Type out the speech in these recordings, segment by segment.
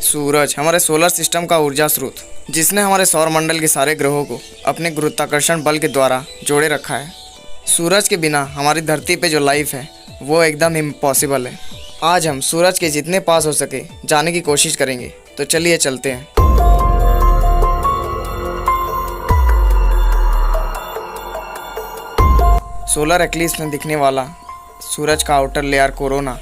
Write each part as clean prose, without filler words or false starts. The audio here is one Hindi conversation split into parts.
सूरज हमारे सोलर सिस्टम का ऊर्जा स्रोत, जिसने हमारे सौर मंडल के सारे ग्रहों को अपने गुरुत्वाकर्षण बल के द्वारा जोड़े रखा है। सूरज के बिना हमारी धरती पे जो लाइफ है वो एकदम इम्पॉसिबल है। आज हम सूरज के जितने पास हो सके जाने की कोशिश करेंगे, तो चलिए चलते हैं। सोलर एक्लिप्स में दिखने वाला सूरज का आउटर लेयर कोरोना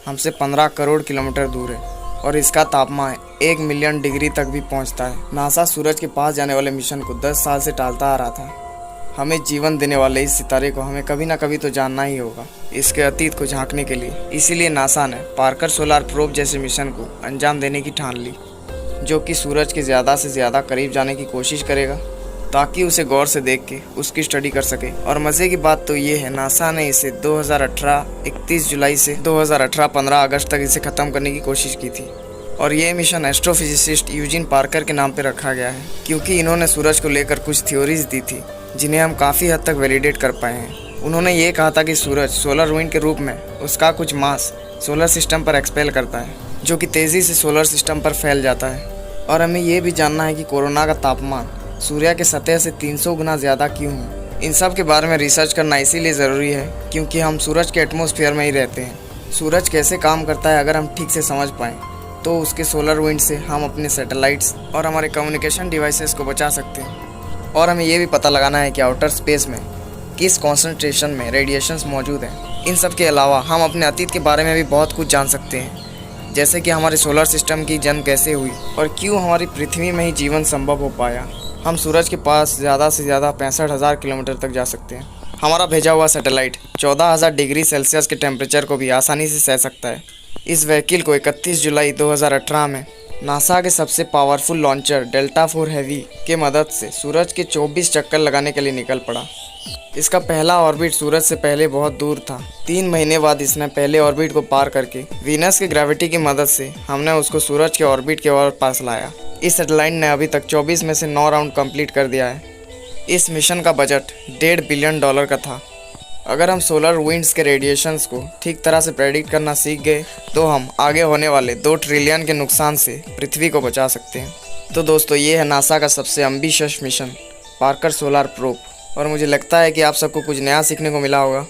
हमसे 15 करोड़ किलोमीटर दूर है और इसका तापमान 1 मिलियन डिग्री तक भी पहुंचता है। नासा सूरज के पास जाने वाले मिशन को 10 साल से टालता आ रहा था। हमें जीवन देने वाले इस सितारे को हमें कभी ना कभी तो जानना ही होगा, इसके अतीत को झांकने के लिए। इसीलिए नासा ने पार्कर सोलर प्रोब जैसे मिशन को अंजाम देने की ठान ली, जो कि सूरज के ज़्यादा से ज़्यादा करीब जाने की कोशिश करेगा ताकि उसे गौर से देख के उसकी स्टडी कर सके। और मज़े की बात तो ये है, नासा ने इसे 2018 31 जुलाई से 2018 15 अगस्त तक इसे ख़त्म करने की कोशिश की थी। और ये मिशन एस्ट्रोफिजिसिस्ट यूजिन पार्कर के नाम पे रखा गया है, क्योंकि इन्होंने सूरज को लेकर कुछ थ्योरीज दी थी जिन्हें हम काफ़ी हद तक वैलिडेट कर पाए हैं। उन्होंने ये कहा था कि सूरज सोलर विंड के रूप में उसका कुछ मास सोलर सिस्टम पर एक्सपेल करता है, जो कि तेज़ी से सोलर सिस्टम पर फैल जाता है। और हमें ये भी जानना है कि कोरोना का तापमान सूर्य के सतह से 300 गुना ज़्यादा क्यों है। इन सब के बारे में रिसर्च करना इसीलिए ज़रूरी है क्योंकि हम सूरज के एटमॉस्फेयर में ही रहते हैं। सूरज कैसे काम करता है अगर हम ठीक से समझ पाएँ तो उसके सोलर विंड से हम अपने सैटेलाइट्स और हमारे कम्युनिकेशन डिवाइसेस को बचा सकते हैं। और हमें ये भी पता लगाना है कि आउटर स्पेस में किस कॉन्सेंट्रेशन में रेडिएशंस मौजूद हैं। इन सब के अलावा हम अपने अतीत के बारे में भी बहुत कुछ जान सकते हैं, जैसे कि हमारे सोलर सिस्टम की जन्म कैसे हुई और क्यों हमारी पृथ्वी में ही जीवन संभव हो पाया। हम सूरज के पास ज़्यादा से ज़्यादा 65,000 किलोमीटर तक जा सकते हैं। हमारा भेजा हुआ सैटेलाइट 14,000 डिग्री सेल्सियस के टेम्परेचर को भी आसानी से सह सकता है। इस व्हीकल को 31 जुलाई 2018 में नासा के सबसे पावरफुल लॉन्चर डेल्टा 4 हैवी के मदद से सूरज के 24 चक्कर लगाने के लिए निकल पड़ा। इसका पहला ऑर्बिट सूरज से पहले बहुत दूर था। 3 महीने बाद इसने पहले ऑर्बिट को पार करके वीनस की ग्रेविटी की मदद से हमने उसको सूरज के ऑर्बिट के और पास लाया। इस सैटेलाइट ने अभी तक 24 में से 9 राउंड कंप्लीट कर दिया है। इस मिशन का बजट $1.5 बिलियन का था। अगर हम सोलर विंड्स के रेडिएशंस को ठीक तरह से प्रेडिक्ट करना सीख गए तो हम आगे होने वाले 2 ट्रिलियन के नुकसान से पृथ्वी को बचा सकते हैं। तो दोस्तों, ये है नासा का सबसे ambitious mission Parker solar probe. और मुझे लगता है कि आप सबको कुछ नया सीखने को मिला होगा।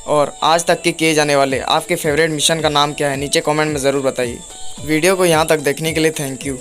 और आज तक के किए जाने वाले आपके फेवरेट मिशन का नाम क्या है, नीचे कमेंट में ज़रूर बताइए। वीडियो को यहाँ तक देखने के लिए थैंक यू।